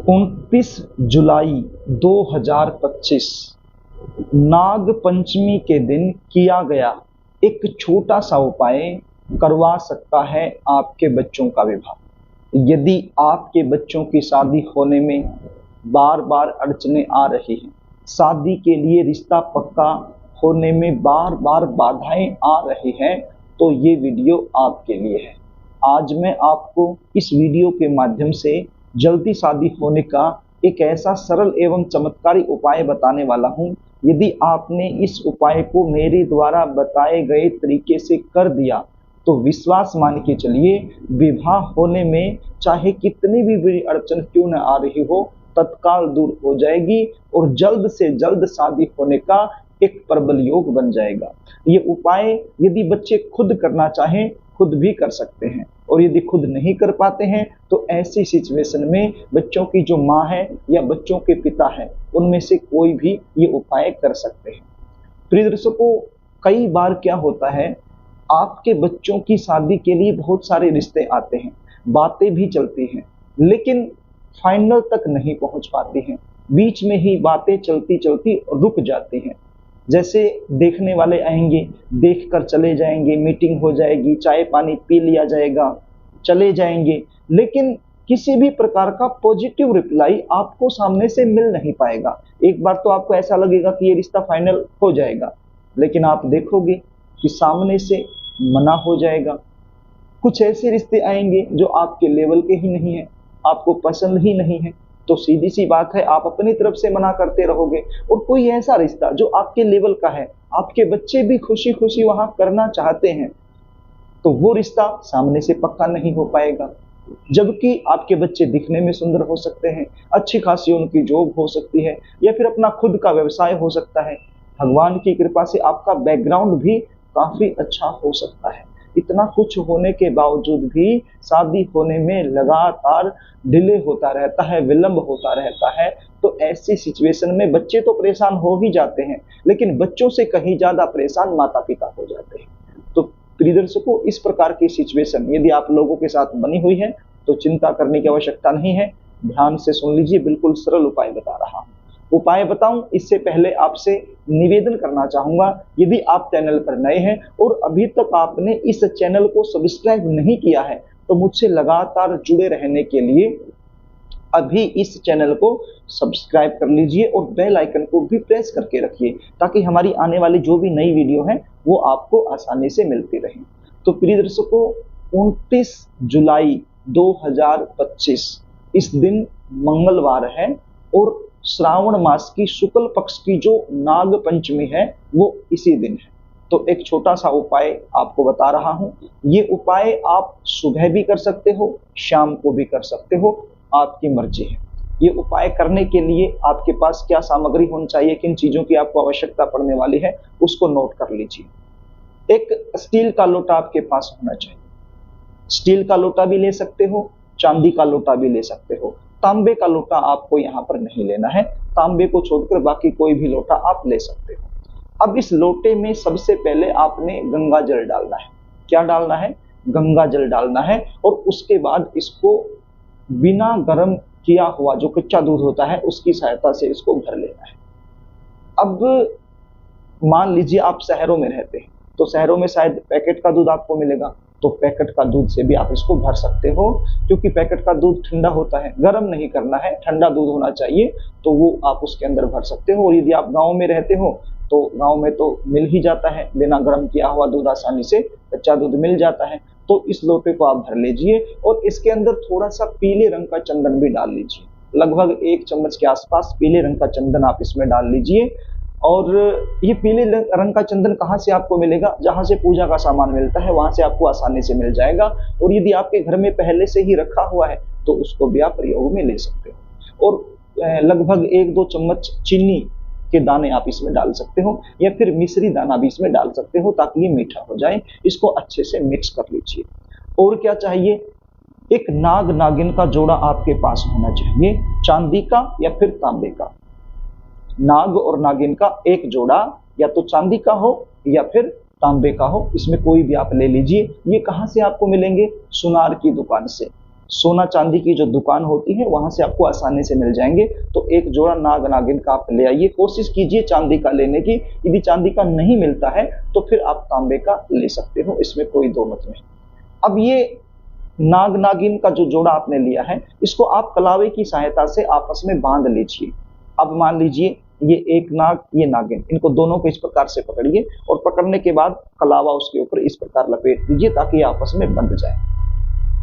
29 जुलाई 2025 नाग पंचमी के दिन किया गया एक छोटा सा उपाय करवा सकता है आपके बच्चों का विवाह। यदि आपके बच्चों की शादी होने में बार बार अड़चने आ रही हैं, शादी के लिए रिश्ता पक्का होने में बार बार बाधाएं आ रही हैं, तो ये वीडियो आपके लिए है। आज मैं आपको इस वीडियो के माध्यम से जल्दी शादी होने का एक ऐसा सरल एवं चमत्कारी उपाय बताने वाला हूं। यदि आपने इस उपाय को मेरे द्वारा बताए गए तरीके से कर दिया तो विश्वास मान के चलिए, विवाह होने में चाहे कितनी भी बड़ी अड़चन क्यों न आ रही हो, तत्काल दूर हो जाएगी और जल्द से जल्द शादी होने का एक प्रबल योग बन जाएगा। ये उपाय यदि बच्चे खुद करना चाहें, खुद भी कर सकते हैं, और यदि खुद नहीं कर पाते हैं तो ऐसी सिचुएशन में बच्चों की जो माँ है या बच्चों के पिता है, उनमें से कोई भी ये उपाय कर सकते हैं। प्रिय दर्शकों, कई बार क्या होता है, आपके बच्चों की शादी के लिए बहुत सारे रिश्ते आते हैं, बातें भी चलती हैं, लेकिन फाइनल तक नहीं पहुंच पाती हैं। बीच में ही बातें चलती चलती रुक जाती हैं। जैसे देखने वाले आएंगे, देखकर चले जाएंगे, मीटिंग हो जाएगी, चाय पानी पी लिया जाएगा, चले जाएंगे, लेकिन किसी भी प्रकार का पॉजिटिव रिप्लाई आपको सामने से मिल नहीं पाएगा। एक बार तो आपको ऐसा लगेगा कि ये रिश्ता फाइनल हो जाएगा, लेकिन आप देखोगे कि सामने से मना हो जाएगा। कुछ ऐसे रिश्ते आएंगे जो आपके लेवल के ही नहीं है, आपको पसंद ही नहीं है, तो सीधी सी बात है, आप अपनी तरफ से मना करते रहोगे। और कोई ऐसा रिश्ता जो आपके लेवल का है, आपके बच्चे भी खुशी खुशी वहां करना चाहते हैं, तो वो रिश्ता सामने से पक्का नहीं हो पाएगा। जबकि आपके बच्चे दिखने में सुंदर हो सकते हैं, अच्छी खासी उनकी जॉब हो सकती है, या फिर अपना खुद का व्यवसाय हो सकता है। भगवान की कृपा से आपका बैकग्राउंड भी काफी अच्छा हो सकता है। इतना कुछ होने के बावजूद भी शादी होने में लगातार डिले होता रहता है, विलंब होता रहता है। तो ऐसी सिचुएशन में बच्चे तो परेशान हो ही जाते हैं, लेकिन बच्चों से कहीं ज्यादा परेशान माता पिता हो जाते हैं। तो प्रिय दर्शकों, इस प्रकार की सिचुएशन यदि आप लोगों के साथ बनी हुई है तो चिंता करने की आवश्यकता नहीं है। ध्यान से सुन लीजिए, बिल्कुल सरल उपाय बता रहा हूं। उपाय बताऊं इससे पहले आपसे निवेदन करना चाहूंगा, यदि आप चैनल पर नए हैं और अभी तक आपने इस चैनल को सब्सक्राइब नहीं किया है, तो मुझसे लगातार जुड़े रहने के लिए अभी इस चैनल को सब्सक्राइब कर लीजिए और बेल आइकन को भी प्रेस करके रखिए, ताकि हमारी आने वाली जो भी नई वीडियो है वो आपको आसानी से मिलती रहे। तो प्रिय दर्शकों, 29 जुलाई 2025 इस दिन मंगलवार है और श्रावण मास की शुक्ल पक्ष की जो नाग पंचमी है वो इसी दिन है। तो एक छोटा सा उपाय आपको बता रहा हूं। ये उपाय आप सुबह भी कर सकते हो, शाम को भी कर सकते हो, आपकी मर्जी है। ये उपाय करने के लिए आपके पास क्या सामग्री होनी चाहिए, किन चीजों की आपको आवश्यकता पड़ने वाली है, उसको नोट कर लीजिए। एक स्टील का लोटा आपके पास होना चाहिए। स्टील का लोटा भी ले सकते हो, चांदी का लोटा भी ले सकते हो। तांबे का लोटा आपको यहाँ पर नहीं लेना है, तांबे को छोड़कर बाकी कोई भी लोटा आप ले सकते हो। अब इस लोटे में सबसे पहले आपने गंगा जल डालना है। क्या डालना है? गंगा जल डालना है। और उसके बाद इसको बिना गर्म किया हुआ जो कच्चा दूध होता है उसकी सहायता से इसको भर लेना है। अब मान लीजिए आप शहरों में रहते हैं, तो शहरों में शायद पैकेट का दूध आपको मिलेगा, तो पैकेट का दूध से भी आप इसको भर सकते हो, क्योंकि पैकेट का दूध ठंडा होता है, गर्म नहीं करना है, ठंडा दूध होना चाहिए, तो वो आप उसके अंदर भर सकते हो। और यदि आप गांव में रहते हो तो गांव में तो मिल ही जाता है, बिना गर्म किया हुआ दूध आसानी से कच्चा दूध मिल जाता है। तो इस लोटे को आप भर लीजिए और इसके अंदर थोड़ा सा पीले रंग का चंदन भी डाल लीजिए। लगभग 1 चम्मच के आसपास पीले रंग का चंदन आप इसमें डाल लीजिए। और ये पीले रंग का चंदन कहाँ से आपको मिलेगा? जहां से पूजा का सामान मिलता है वहां से आपको आसानी से मिल जाएगा। और यदि आपके घर में पहले से ही रखा हुआ है तो उसको भी आप प्रयोग में ले सकते हो। और लगभग 1-2 चम्मच चीनी के दाने आप इसमें डाल सकते हो, या फिर मिश्री दाना भी इसमें डाल सकते हो, ताकि ये मीठा हो जाए। इसको अच्छे से मिक्स कर लीजिए। और क्या चाहिए? एक नाग नागिन का जोड़ा आपके पास होना चाहिए, चांदी का या फिर तांबे का। नाग और नागिन का एक जोड़ा या तो चांदी का हो या फिर तांबे का हो, इसमें कोई भी आप ले लीजिए। ये कहां से आपको मिलेंगे? सुनार की दुकान से। सोना चांदी की जो दुकान होती है वहां से आपको आसानी से मिल जाएंगे। तो एक जोड़ा नाग नागिन का आप ले आइए, कोशिश कीजिए चांदी का लेने की। यदि चांदी का नहीं मिलता है तो फिर आप तांबे का ले सकते हो, इसमें कोई दो मत नहीं। अब ये नाग नागिन का जो जोड़ा आपने लिया है, इसको आप कलावे की सहायता से आपस में बांध लीजिए। अब मान लीजिए ये एक नाग, ये नागिन, इनको दोनों को इस प्रकार से पकड़िए और पकड़ने के बाद कलावा उसके ऊपर इस प्रकार लपेट दीजिए ताकि ये आपस में बंध जाए।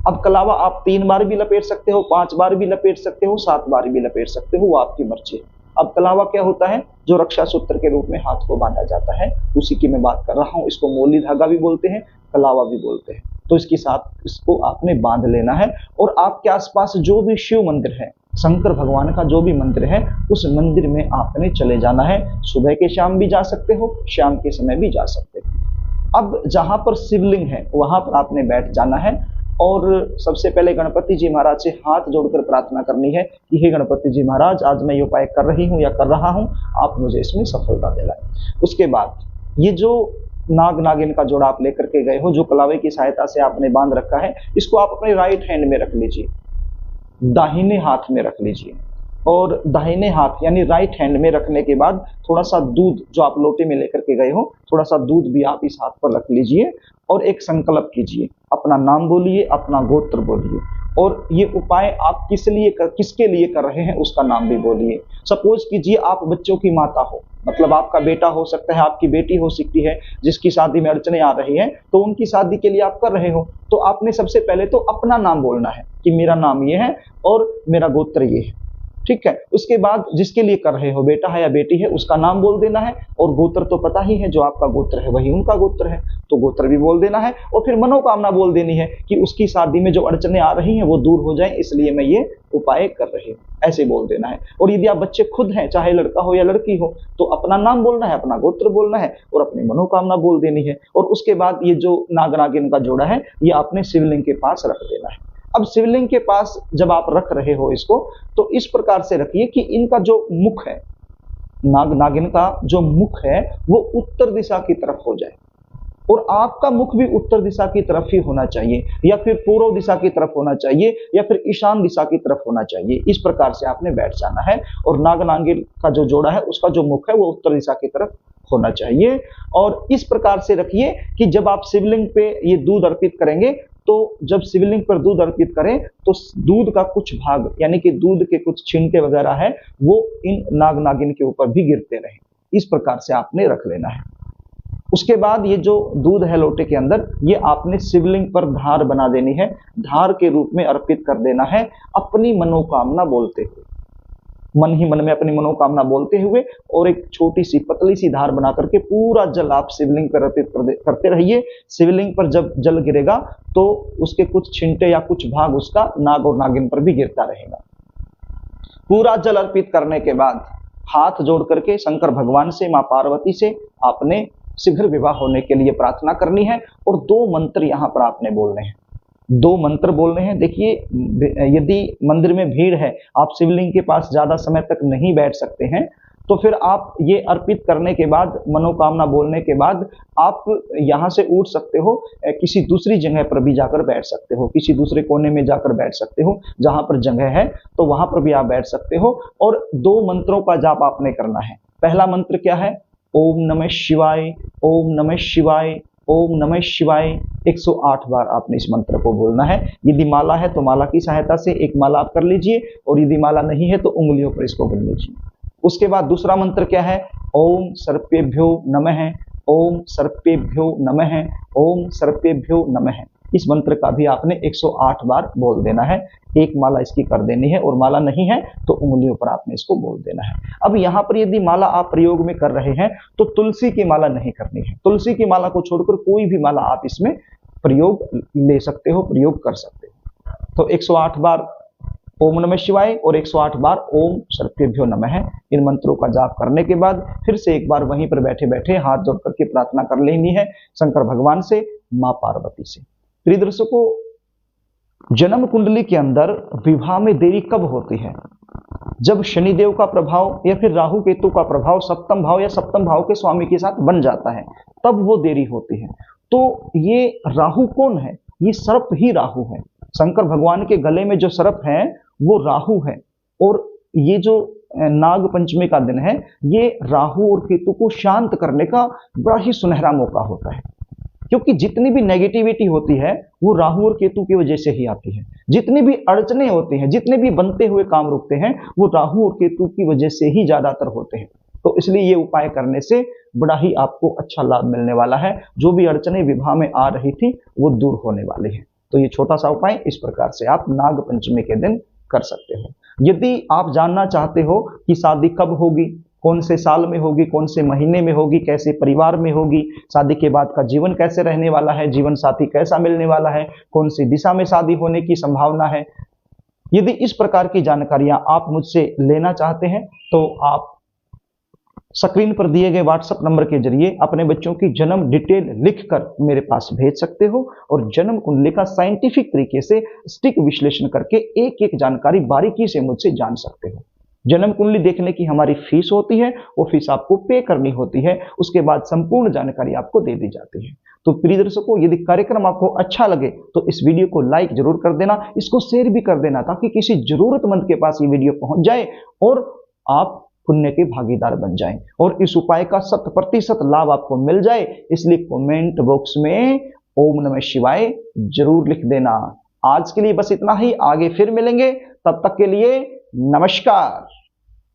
अब कलावा आप 3 बार भी लपेट सकते हो, 5 बार भी लपेट सकते हो, 7 बार भी लपेट सकते हो, वो आपकी मर्जी है। अब कलावा क्या होता है, जो रक्षा सूत्र के रूप में हाथ को बांधा जाता है, उसी की मैं बात कर रहा हूं। इसको मोली धागा भी बोलते हैं, कलावा भी बोलते हैं। तो इसके साथ इसको आपने बांध लेना है और आपके आसपास जो भी शिव मंदिर है, शंकर भगवान का जो भी मंदिर है, उस मंदिर में आपने चले जाना है। सुबह के शाम भी जा सकते हो, शाम के समय भी जा सकते हो। अब जहां पर शिवलिंग है वहां पर आपने बैठ जाना है और सबसे पहले गणपति जी महाराज से हाथ जोड़कर प्रार्थना करनी है कि हे गणपति जी महाराज, आज मैं ये उपाय कर रही हूँ या कर रहा हूँ, आप मुझे इसमें सफलता दिलाएं। उसके बाद ये जो नाग नागिन का जोड़ा आप लेकर के गए हो, जो कलावे की सहायता से आपने बांध रखा है, इसको आप अपने राइट हैंड में रख लीजिए, दाहिने हाथ में रख लीजिए। और दाहिने हाथ यानी राइट हैंड में रखने के बाद थोड़ा सा दूध जो आप लोटे में लेकर के गए हो, थोड़ा सा दूध भी आप इस हाथ पर रख लीजिए और एक संकल्प कीजिए। अपना नाम बोलिए, अपना गोत्र बोलिए और ये उपाय आप किसके लिए कर रहे हैं उसका नाम भी बोलिए। सपोज कीजिए आप बच्चों की माता हो, मतलब आपका बेटा हो सकता है, आपकी बेटी हो सकती है, जिसकी शादी में अड़चने आ रही हैं, तो उनकी शादी के लिए आप कर रहे हो। तो आपने सबसे पहले तो अपना नाम बोलना है कि मेरा नाम ये है और मेरा गोत्र ये है, ठीक है। उसके बाद जिसके लिए कर रहे हो, बेटा है या बेटी है, उसका नाम बोल देना है और गोत्र तो पता ही है, जो आपका गोत्र है वही उनका गोत्र है, तो गोत्र भी बोल देना है। और फिर मनोकामना बोल देनी है कि उसकी शादी में जो अड़चने आ रही हैं वो दूर हो जाए, इसलिए मैं ये उपाय कर रही हूँ, ऐसे बोल देना है। और यदि आप बच्चे खुद हैं, चाहे लड़का हो या लड़की हो, तो अपना नाम बोलना है, अपना गोत्र बोलना है और अपनी मनोकामना बोल देनी है। और उसके बाद ये जो नाग नागिन का जोड़ा है, ये आपने शिवलिंग के पास रख देना है। अब शिवलिंग के पास जब आप रख रहे हो इसको, तो इस प्रकार से रखिए कि इनका जो मुख है, नाग नागिन का जो मुख है वो उत्तर दिशा की तरफ हो जाए और आपका मुख भी उत्तर दिशा की तरफ ही होना चाहिए, या फिर पूर्व दिशा की तरफ होना चाहिए, या फिर ईशान दिशा की तरफ होना चाहिए। इस प्रकार से आपने बैठ जाना है और नाग नागिन का जो जोड़ा है उसका जो मुख है वो उत्तर दिशा की तरफ होना चाहिए। और इस प्रकार से रखिए कि जब आप शिवलिंग पे ये दूध अर्पित करेंगे, तो जब शिवलिंग पर दूध अर्पित करें तो दूध का कुछ भाग यानी कि दूध के कुछ छींटे वगैरह है वो इन नाग नागिन के ऊपर भी गिरते रहे। इस प्रकार से आपने रख लेना है। उसके बाद ये जो दूध है लोटे के अंदर, ये आपने शिवलिंग पर धार बना देनी है, धार के रूप में अर्पित कर देना है, अपनी मनोकामना बोलते हुए, मन ही मन में अपनी मनोकामना बोलते हुए। और एक छोटी सी पतली सी धार बना करके पूरा जल आप शिवलिंग पर अर्पित करते रहिए। शिवलिंग पर जब जल गिरेगा तो उसके कुछ छिंटे या कुछ भाग उसका नाग और नागिन पर भी गिरता रहेगा। पूरा जल अर्पित करने के बाद हाथ जोड़ करके शंकर भगवान से, मां पार्वती से आपने शीघ्र विवाह होने के लिए प्रार्थना करनी है और 2 मंत्र यहां पर आपने बोलने हैं। 2 मंत्र बोलने हैं। देखिए, यदि मंदिर में भीड़ है, आप शिवलिंग के पास ज्यादा समय तक नहीं बैठ सकते हैं, तो फिर आप ये अर्पित करने के बाद, मनोकामना बोलने के बाद आप यहाँ से उठ सकते हो, किसी दूसरी जगह पर भी जाकर बैठ सकते हो, किसी दूसरे कोने में जाकर बैठ सकते हो, जहां पर जगह है तो वहां पर भी आप बैठ सकते हो। और 2 मंत्रों का जाप आपने करना है। पहला मंत्र क्या है? ओम नमः शिवाय, ओम नमः शिवाय, ओम नमः शिवाय। 108 बार आपने इस मंत्र को बोलना है। यदि माला है तो माला की सहायता से एक माला आप कर लीजिए, और यदि माला नहीं है तो उंगलियों पर इसको गिन लीजिए। उसके बाद दूसरा मंत्र क्या है? ओम सर्पेभ्यो नमः, ओम सर्पेभ्यो नमः, ओम सर्पेभ्यो नमः। इस मंत्र का भी आपने 108 बार बोल देना है। एक माला इसकी कर देनी है, और माला नहीं है तो उंगलियों पर आपने इसको बोल देना है। अब यहाँ पर यदि माला आप प्रयोग में कर रहे हैं तो तुलसी की माला नहीं करनी है। तुलसी की माला को छोड़कर कोई भी माला आप इसमें प्रयोग ले सकते हो, प्रयोग कर सकते हो। तो 108 बार ओम नमः शिवाय और 108 बार ओम सर्पेभ्यो नमः, इन मंत्रों का जाप करने के बाद फिर से एक बार वहीं पर बैठे बैठे हाथ जोड़ करके प्रार्थना कर लेनी है शंकर भगवान से, मां पार्वती से। प्रिय दर्शकों, जन्म कुंडली के अंदर विवाह में देरी कब होती है? जब शनिदेव का प्रभाव या फिर राहु केतु का प्रभाव सप्तम भाव या सप्तम भाव के स्वामी के साथ बन जाता है, तब वो देरी होती है। तो ये राहु कौन है? ये सर्प ही राहु है। शंकर भगवान के गले में जो सर्प है वो राहु है, और ये जो नाग पंचमी का दिन है ये राहु और केतु को शांत करने का बड़ा ही सुनहरा मौका होता है, क्योंकि जितनी भी नेगेटिविटी होती है वो राहु और केतु की वजह से ही आती है। जितनी भी अड़चने होती हैं, जितने भी बनते हुए काम रुकते हैं, वो राहु और केतु की वजह से ही ज्यादातर होते हैं। तो इसलिए ये उपाय करने से बड़ा ही आपको अच्छा लाभ मिलने वाला है। जो भी अड़चने विवाह में आ रही थी वो दूर होने वाली है। तो ये छोटा सा उपाय इस प्रकार से आप नाग पंचमी के दिन कर सकते हो। यदि आप जानना चाहते हो कि शादी कब होगी, कौन से साल में होगी, कौन से महीने में होगी, कैसे परिवार में होगी, शादी के बाद का जीवन कैसे रहने वाला है, जीवन साथी कैसा मिलने वाला है, कौन सी दिशा में शादी होने की संभावना है, यदि इस प्रकार की जानकारियां आप मुझसे लेना चाहते हैं तो आप स्क्रीन पर दिए गए व्हाट्सएप नंबर के जरिए अपने बच्चों की जन्म डिटेल लिखकर मेरे पास भेज सकते हो, और जन्म कुंडली का साइंटिफिक तरीके से सटीक विश्लेषण करके एक एक जानकारी बारीकी से मुझसे जान सकते हो। जन्म कुंडली देखने की हमारी फीस होती है, वो फीस आपको पे करनी होती है, उसके बाद संपूर्ण जानकारी आपको दे दी जाती है। तो प्रिय दर्शकों, यदि कार्यक्रम आपको अच्छा लगे तो इस वीडियो को लाइक जरूर कर देना, इसको शेयर भी कर देना, ताकि किसी जरूरतमंद के पास ये वीडियो पहुंच जाए और आप पुण्य के भागीदार बन जाएं और इस उपाय का 100% लाभ आपको मिल जाए। इसलिए कमेंट बॉक्स में ओम नमः शिवाय जरूर लिख देना। आज के लिए बस इतना ही, आगे फिर मिलेंगे, तब तक के लिए नमस्कार।